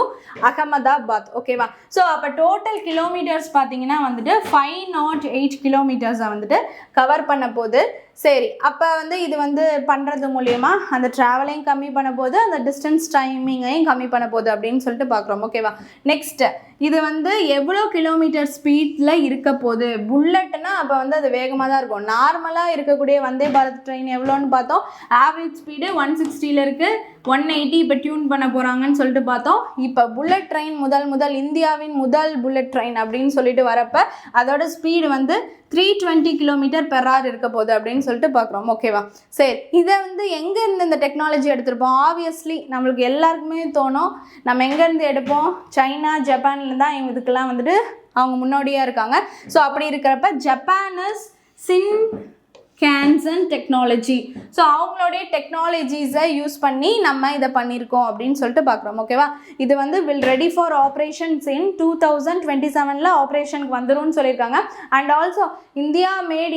அகமதாபாத். ஓகேவா? ஸோ அப்போ டோட்டல் கிலோமீட்டர்ஸ் பார்த்தீங்கன்னா வந்துட்டு 508 கிலோமீட்டர்ஸை வந்துட்டு கவர் பண்ண போகுது. சரி, அப்போ வந்து இது வந்து பண்ணுறது மூலயமா அந்த ட்ராவலையும் கம்மி பண்ண போகுது, அந்த டிஸ்டன்ஸ் டைமிங்கையும் கம்மி பண்ண போகுது அப்படின்னு சொல்லிட்டு பார்க்குறோம். ஓகேவா? நெக்ஸ்ட்டு இது வந்து எவ்வளோ கிலோமீட்டர் ஸ்பீடில் இருக்க போகுது? புல்லட்னா அப்போ வந்து அது வேகமாக தான் இருக்கும். நார்மலாக இருக்கக்கூடிய வந்தே பாரத் ட்ரெயின் எவ்வளோன்னு பார்த்தோம். ஆவரேஜ் ஸ்பீடு 160 இருக்குது, 180 இப்போ டியூன் பண்ண போகிறாங்கன்னு சொல்லிட்டு பார்த்தோம். இப்போ புல்லட் ட்ரெயின் முதல் இந்தியாவின் முதல் புல்லட் ட்ரெயின் அப்படின்னு சொல்லிட்டு வரப்போ அதோட ஸ்பீடு வந்து 320 km/h இருக்க போகுது அப்படின்னு சொல்லிட்டு பார்க்குறோம். ஓகேவா? சரி, இதை வந்து எங்கேருந்து இந்த டெக்னாலஜி எடுத்திருப்போம்? ஆப்வியஸ்லி நம்மளுக்கு எல்லாருக்குமே தோணும், நம்ம எங்கேருந்து எடுப்போம்? சைனா, ஜப்பான்ல தான் இதுக்கெல்லாம் வந்துட்டு அவங்க முன்னோடியாக இருக்காங்க. ஸோ அப்படி இருக்கிறப்ப ஜப்பான் இஸ் சின்கான்சன் டெக்னாலஜி. ஸோ அவங்களுடைய டெக்னாலஜிஸை யூஸ் பண்ணி நம்ம இதை பண்ணியிருக்கோம் அப்படின்னு சொல்லிட்டு பார்க்குறோம். ஓகேவா? இது வந்து வில் ரெடி ஃபார் ஆப்ரேஷன்ஸ் இன் 2027 ஆப்ரேஷனுக்கு வந்துரும்னு சொல்லியிருக்காங்க. And also India mat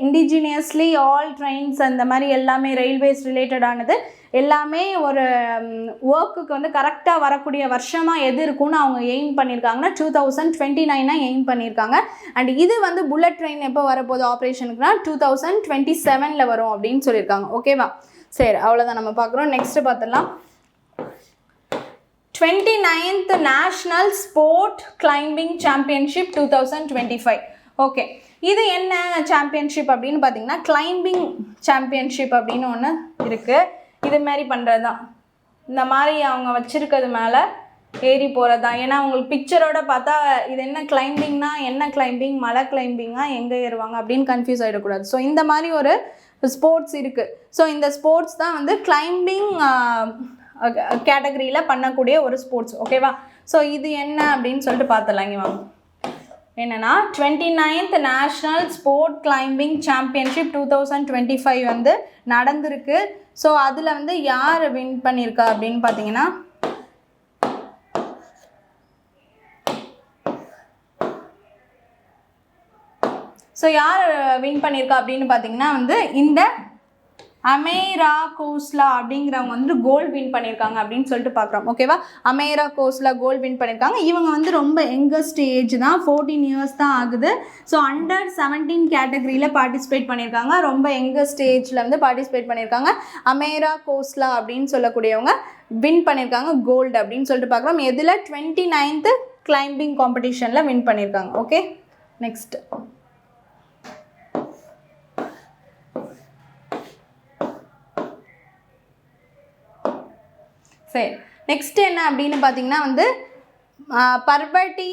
indigenously all trains, அந்த மாதிரி எல்லாமே ரயில்வேஸ் ரிலேட்டடானது எல்லாமே ஒரு ஒர்க்குக்கு வந்து கரெக்டாக வரக்கூடிய வருஷமாக எது இருக்குன்னு அவங்க எய்ம் பண்ணியிருக்காங்கன்னா 2029 எய்ம் பண்ணியிருக்காங்க. அண்ட் இது வந்து புல்லட் ட்ரெயின் எப்போ வரப்போகுது ஆப்ரேஷனுக்குனா 2027 வரும் அப்படின்னு சொல்லியிருக்காங்க. ஓகேவா? சரி, அவ்வளோதான் நம்ம பார்க்குறோம். நெக்ஸ்ட் பார்த்துடலாம். 29th national sport climbing championship 2025. Okay, இது என்ன சாம்பியன்ஷிப் அப்படின்னு பார்த்தீங்கன்னா கிளைம்பிங் சாம்பியன்ஷிப் அப்படின்னு ஒன்று இருக்குது. இது மாதிரி பண்ணுறது தான், இந்த மாதிரி அவங்க வச்சுருக்கிறது மேலே ஏறி போகிறது தான். ஏன்னா உங்களுக்கு பிக்சரோட பார்த்தா இது என்ன கிளைம்பிங்னா என்ன கிளைம்பிங், மலை கிளைம்பிங்கா, எங்கே ஏறுவாங்க அப்படின்னு கன்ஃபியூஸ் ஆகிடக்கூடாது. ஸோ இந்த மாதிரி ஒரு ஸ்போர்ட்ஸ் இருக்குது. ஸோ இந்த ஸ்போர்ட்ஸ் தான் வந்து கிளைம்பிங் கேட்டகரியில் பண்ணக்கூடிய ஒரு ஸ்போர்ட்ஸ். ஓகேவா? ஸோ இது என்ன அப்படின்னு சொல்லிட்டு பார்த்துடலாம். இங்கே வாங்க. என்னென்னா 29th national sport climbing championship 2025 வந்து நடந்திருக்கு. ஸோ அதில் வந்து யார் வின் பண்ணியிருக்கா அப்படின்னு பார்த்தீங்கன்னா வந்து இந்த அமேரா கோஸ்லா அப்படிங்கிறவங்க வந்து கோல்டு வின் பண்ணியிருக்காங்க அப்படின்னு சொல்லிட்டு பார்க்குறோம். ஓகேவா? அமேரா கோஸ்லா கோல்டு வின் பண்ணியிருக்காங்க. இவங்க வந்து ரொம்ப யங்கஸ்ட் ஏஜ் தான், 14 years தான் ஆகுது. ஸோ அண்டர் 17 கேட்டகரியில் பார்ட்டிசிபேட் பண்ணியிருக்காங்க. ரொம்ப யங்கஸ்ட் ஏஜில் வந்து பார்ட்டிசிபேட் பண்ணியிருக்காங்க. அமேரா கோஸ்லா அப்படின்னு சொல்லக்கூடியவங்க வின் பண்ணியிருக்காங்க கோல்டு அப்படின்னு சொல்லிட்டு பார்க்குறோம். எதில் 29th கிளைம்பிங் காம்படிஷனில் வின் பண்ணியிருக்காங்க. ஓகே, நெக்ஸ்ட் சரி, நெக்ஸ்ட் என்ன அப்படின்னு பார்த்தீங்கன்னா வந்து Parvati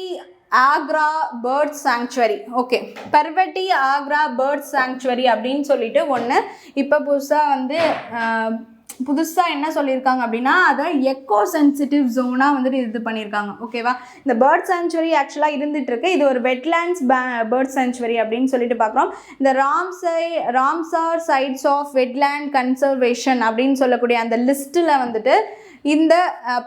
Agra bird sanctuary. Okay, Parvati Agra bird sanctuary அப்படின்னு சொல்லிட்டு ஒன்று இப்போ புதுசாக என்ன சொல்லியிருக்காங்க அப்படின்னா அதை எக்கோ சென்சிட்டிவ் ஜோனாக வந்துட்டு இது பண்ணியிருக்காங்க. ஓகேவா? இந்த பேர்ட் சாங்சுவரி ஆக்சுவலாக இருந்துகிட்ருக்கு. இது ஒரு வெட்லேண்ட்ஸ் பேர்ட் சாங்சுவரி அப்படின்னு சொல்லிட்டு பார்க்குறோம். இந்த Ramsar sites of wetland conservation அப்படின்னு சொல்லக்கூடிய அந்த லிஸ்ட்டில் வந்துட்டு இந்த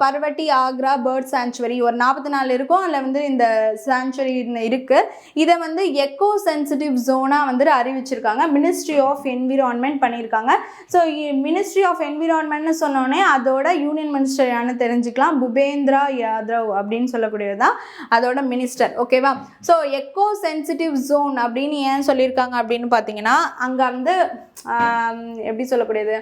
பர்வட்டி ஆக்ரா பேர்ட் சாங்சுவரி ஒரு 44 இருக்கும். அதில் வந்து இந்த சாங்சுவரி இருக்குது. இதை வந்து எக்கோ சென்சிட்டிவ் ஜோனாக வந்துட்டு அறிவிச்சிருக்காங்க. மினிஸ்ட்ரி ஆஃப் என்விரான்மெண்ட் பண்ணியிருக்காங்க. ஸோ மினிஸ்ட்ரி ஆஃப் என்விரான்மெண்ட்னு சொன்னோடனே அதோட யூனியன் மினிஸ்டர் யாருன்னு தெரிஞ்சுக்கலாம். பூபேந்திரா யாதவ் அப்படின்னு சொல்லக்கூடியது தான் அதோட மினிஸ்டர். ஓகேவா? ஸோ எக்கோ சென்சிட்டிவ் ஜோன் அப்படின்னு ஏன் சொல்லியிருக்காங்க அப்படின்னு பார்த்தீங்கன்னா அங்கே வந்து எப்படி சொல்லக்கூடியது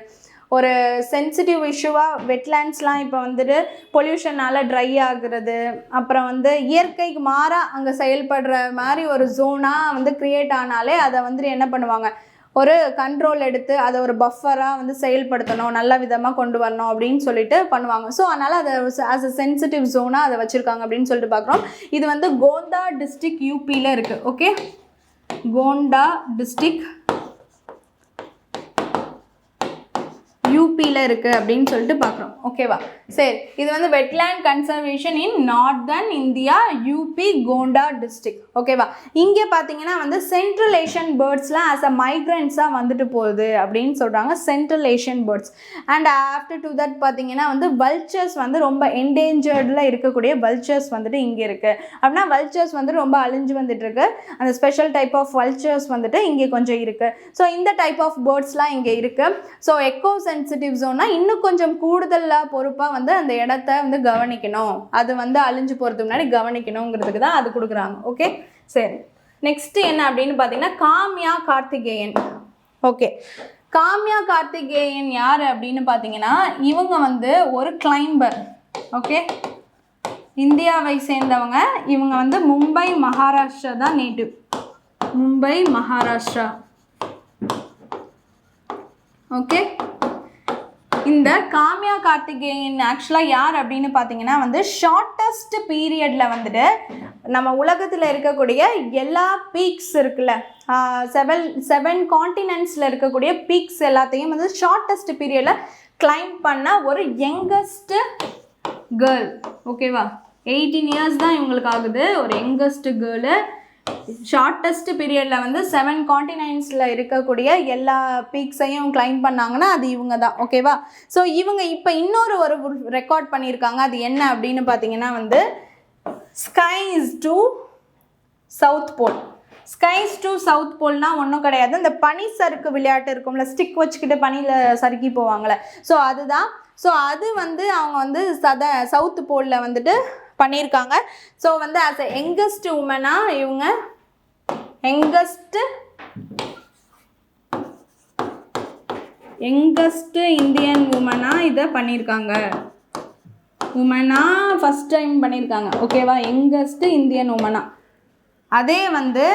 ஒரு சென்சிட்டிவ் இஷ்யூவாக வெட்லேண்ட்ஸ்லாம் இப்போ வந்துட்டு பொல்யூஷனால் ட்ரை ஆகுறது, அப்புறம் வந்து இயற்கைக்கு மாறாக அங்கே செயல்படுற மாதிரி ஒரு ஜோனாக வந்து க்ரியேட் ஆனாலே அதை வந்துட்டு என்ன பண்ணுவாங்க, ஒரு கண்ட்ரோல் எடுத்து அதை ஒரு பஃபராக வந்து செயல்படுத்தணும், நல்ல விதமாக கொண்டு வரணும் அப்படின்னு சொல்லிட்டு பண்ணுவாங்க. ஸோ அதனால் அதை ஆஸ் அ சென்சிட்டிவ் ஜோனாக அதை வச்சுருக்காங்க அப்படின்னு சொல்லிட்டு பார்க்குறோம். இது வந்து கோண்டா டிஸ்ட்ரிக்ட் யூபியில் இருக்குது. ஓகே, கோண்டா டிஸ்ட்ரிக்ட் யூபியில் இருக்குது அப்படின்னு சொல்லிட்டு பார்க்குறோம். ஓகேவா, சரி. இது வந்து wetland conservation in northern India, UP Gonda district. ஓகேவா, இங்கே பார்த்தீங்கன்னா வந்து சென்ட்ரல் ஏஷியன் பேர்ட்ஸ்லாம் ஆஸ் அ மைக்ரண்ட்ஸாக வந்துட்டு போகுது அப்படின்னு சொல்கிறாங்க, central Asian birds. And after to that பார்த்தீங்கன்னா வந்து வல்ச்சர்ஸ் வந்து ரொம்ப என்டேஞ்சர்டில் இருக்கக்கூடிய வல்ச்சர்ஸ் வந்துட்டு இங்கே இருக்குது. அப்படின்னா வல்ச்சர்ஸ் வந்து ரொம்ப அழிஞ்சு வந்துட்டு இருக்கு. அந்த ஸ்பெஷல் டைப் ஆஃப் வல்ச்சர்ஸ் வந்துட்டு இங்கே கொஞ்சம் இருக்குது. ஸோ இந்த டைப் ஆஃப் பேர்ட்ஸ்லாம் இங்கே இருக்குது. ஸோ எக்கோ சென்சிட்டிவ் ஜோன்னா இன்னும் கொஞ்சம் கூடுதலாக பொறுப்பாக வந்து அந்த இடத்த வந்து கவனிக்கணும், அது வந்து அழிஞ்சு போகிறதுக்கு முன்னாடி கவனிக்கணுங்கிறதுக்கு தான் அது கொடுக்குறாங்க. ஓகே, சரி. நெக்ஸ்ட் என்ன அப்படின்னு பார்த்தீங்கன்னா காம்யா கார்த்திகேயன். ஓகே, காம்யா கார்த்திகேயன் யார் அப்படின்னு பார்த்தீங்கன்னா இவங்க வந்து ஒரு கிளைம்பர். ஓகே, இந்தியாவை சேர்ந்தவங்க. இவங்க வந்து மும்பை மகாராஷ்டிரா தான் நேட்டிவ், மும்பை மகாராஷ்டிரா. ஓகே, இந்த காம்யா கார்த்திகேயன் ஆக்சுவலாக யார் அப்படின்னு பார்த்தீங்கன்னா வந்து ஷார்ட்டஸ்ட் பீரியடில் வந்துட்டு நம்ம உலகத்தில் இருக்கக்கூடிய எல்லா பீக்ஸ் இருக்குல்ல, செவன் காண்டினென்ட்ஸில் இருக்கக்கூடிய பீக்ஸ் எல்லாத்தையும் வந்து ஷார்ட்டஸ்ட் பீரியடில் கிளைம் பண்ண ஒரு யங்கஸ்ட் கேர்ள். ஓகேவா, 18 இயர்ஸ் தான் இவங்களுக்கு ஆகுது. ஒரு யங்கஸ்ட் கேர்ளு ஷார்ட்டஸ்ட் பீரியடில் வந்து 7 காண்டினென்ட்ஸில் இருக்கக்கூடிய எல்லா பீக்ஸையும் கிளைம் பண்ணாங்கன்னா அது இவங்க தான். ஓகேவா, ஸோ இவங்க இப்போ இன்னொரு ரெக்கார்ட் பண்ணியிருக்காங்க. அது என்ன அப்படின்னு பார்த்தீங்கன்னா வந்து skies to south pole. Skies to south போல்னால் ஒன்றும் கிடையாது, இந்த பனி சறுக்கு விளையாட்டு இருக்கும்ல, ஸ்டிக் வச்சுக்கிட்டு பனியில் சறுக்கி போவாங்களே, ஸோ அதுதான். ஸோ அது வந்து அவங்க வந்து சவுத் போலில் வந்துட்டு பண்ணியிருக்காங்க. ஸோ வந்து ஆஸ் எ யங்கஸ்ட் உமனாக இவங்க யங்கஸ்ட் இந்தியன் உமனாக இதை பண்ணியிருக்காங்க. உமனாக ஃபஸ்ட் டைம் பண்ணியிருக்காங்க. ஓகேவா, யங்கஸ்ட் இந்தியன் உமனாக. அதே வந்து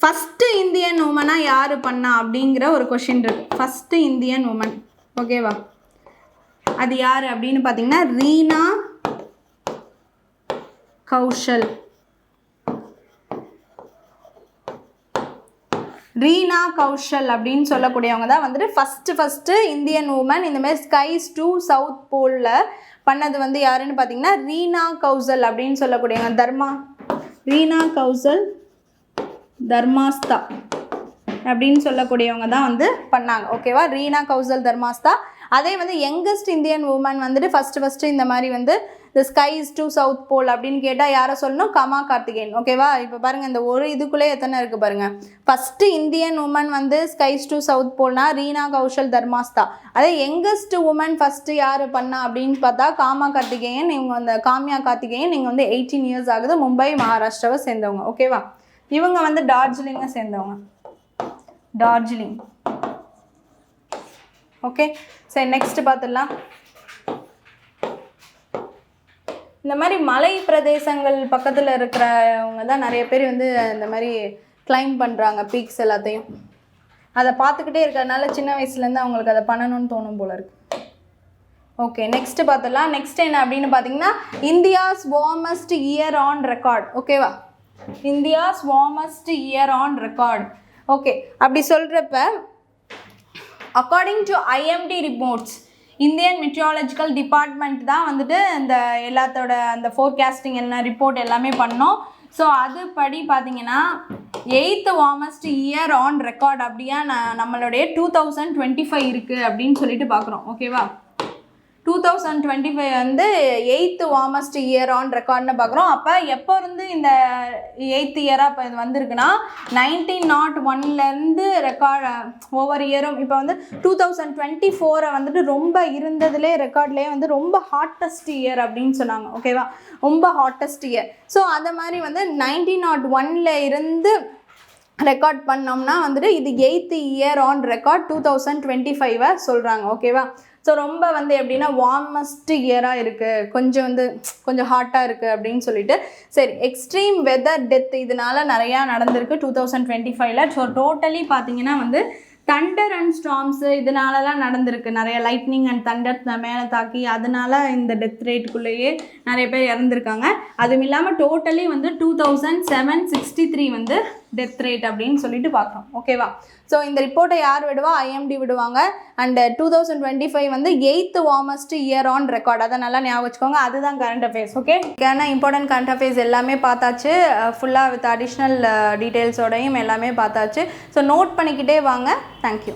ஃபஸ்ட்டு இந்தியன் உமனாக யார் பண்ணா அப்படிங்கிற ஒரு கொஷின் இருக்குது. First Indian woman. ஓகேவா, அது யார் அப்படின்னு பார்த்தீங்கன்னா ரீனா கௌஷல். ரீனா கௌஷல் அப்படின்னு சொல்லக்கூடியவங்க தான் வந்துட்டு ஃபஸ்ட்டு இந்தியன் உமன் இந்த மாதிரி ஸ்கைஸ் டு சவுத் போலில் பண்ணது வந்து யாருன்னு பார்த்தீங்கன்னா ரீனா கௌஷல் அப்படின்னு சொல்லக்கூடியவங்க. ரீனா கௌஷல் தர்மாஸ்தா அப்படின்னு சொல்லக்கூடியவங்க தான் வந்து பண்ணாங்க. ஓகேவா, ரீனா கௌஷல் தர்மாஸ்தா. அதே வந்து யங்கஸ்ட் இந்தியன் உமன் வந்துட்டு ஃபஸ்ட்டு இந்த மாதிரி வந்து இந்த ஸ்கைஸ் டு சவுத் போல் அப்படின்னு கேட்டால் யாரை சொல்லணும், காமா கார்த்திகேயன். ஓகேவா, இப்போ பாருங்கள் இந்த ஒரு இதுக்குள்ளே எத்தனை இருக்குது பாருங்கள். ஃபஸ்ட்டு இந்தியன் உமன் வந்து ஸ்கைஸ் டு சவுத் போல்னா ரீனா கௌஷல் தர்மாஸ்தா. அதே யங்கஸ்ட் உமன் ஃபஸ்ட்டு யார் பண்ணா அப்படின்னு பார்த்தா காமா கார்த்திகேயன். இவங்க அந்த காம்யா கார்த்திகேயன் இவங்க வந்து 18 இயர்ஸ் ஆகுது, மும்பை மகாராஷ்டிராவை சேர்ந்தவங்க. ஓகேவா, இவங்க வந்து டார்ஜிலிங்கை சேர்ந்தவங்க, டார்ஜிலிங். ஓகே, சரி. நெக்ஸ்ட் பார்த்துடலாம். இந்த மாதிரி மலை பிரதேசங்கள் பக்கத்தில் இருக்கிறவங்க தான் நிறைய பேர் வந்து இந்த மாதிரி கிளைம் பண்ணுறாங்க பீக்ஸ் எல்லாத்தையும். அதை பார்த்துக்கிட்டே இருக்கிறதுனால சின்ன வயசுலேருந்து அவங்களுக்கு அதை பண்ணணும்னு தோணும் போல இருக்கு. ஓகே, நெக்ஸ்ட்டு பார்த்துடலாம். நெக்ஸ்ட் என்ன அப்படின்னு பார்த்தீங்கன்னா India's warmest year on record. ஓகேவா, India's warmest year on record. Okay, அப்படி சொல்கிறப்ப according to IMD reports, Indian meteorological department தான் வந்துட்டு இந்த எல்லாத்தோட அந்த ஃபோர்காஸ்டிங் என்ன ரிப்போர்ட் எல்லாமே பண்ணோம். ஸோ அதுபடி பார்த்தீங்கன்னா 8th warmest year on record அப்படியா நம்மளுடைய 2025 இருக்குது அப்படின்னு சொல்லிட்டு பார்க்குறோம். ஓகேவா, 2025 வந்து 8th வார்மஸ்ட் இயர் ஆன் ரெக்கார்ட்னு பார்க்குறோம். அப்போ எப்போ இருந்து இந்த 8th இயராக இப்போ இது வந்திருக்குன்னா 1901லேருந்து ரெக்கார்ட் ஒவ்வொரு இயரும் இப்போ வந்து 2024 வந்துட்டு ரொம்ப இருந்ததுலே ரெக்கார்ட்லேயே வந்து ரொம்ப ஹாட்டஸ்ட் இயர் அப்படின்னு சொன்னாங்க. ஓகேவா, ரொம்ப ஹாட்டஸ்ட் இயர். ஸோ அந்த மாதிரி வந்து 1901 இருந்து ரெக்கார்ட் பண்ணோம்னா வந்துட்டு இது 8th இயர் ஆன் ரெக்கார்ட் 2025 சொல்கிறாங்க. ஓகேவா? ஸோ ரொம்ப வந்து எப்படின்னா வார்மஸ்ட் இயராக இருக்குது, கொஞ்சம் ஹாட்டாக இருக்குது அப்படின்னு சொல்லிட்டு. சரி, எக்ஸ்ட்ரீம் வெதர் டெத் இதனால நிறையா நடந்திருக்கு 2025. ஸோ டோட்டலி பார்த்தீங்கன்னா வந்து தண்டர் அண்ட் ஸ்டார்ம்ஸு இதனாலலாம் நடந்திருக்கு. நிறைய லைட்னிங் அண்ட் தண்டர் மேலே தாக்கி அதனால இந்த டெத் ரேட்டுக்குள்ளேயே நிறைய பேர் இறந்துருக்காங்க. அதுவும் இல்லாமல் டோட்டலி வந்து 2763 வந்து டெத் ரேட் அப்படின்னு சொல்லிட்டு பார்க்குறோம். ஓகேவா? ஸோ இந்த ரிப்போர்ட்டை யார் விடுவா? ஐஎம்டி விடுவாங்க. அண்ட் 2025 வந்து 8th warmest year on record. அதை நல்லா ஞாபகம் வச்சுக்கோங்க. அதுதான் கரண்ட் அஃபேர்ஸ். ஓகே, ஏன்னா இம்பார்ட்டன்ட் கரண்ட் அஃபேர்ஸ் எல்லாமே பார்த்தாச்சு, ஃபுல்லாக வித் அடிஷ்னல் டீட்டெயில்ஸோடையும் எல்லாமே பார்த்தாச்சு. ஸோ நோட் பண்ணிக்கிட்டே வாங்க. தேங்க்யூ.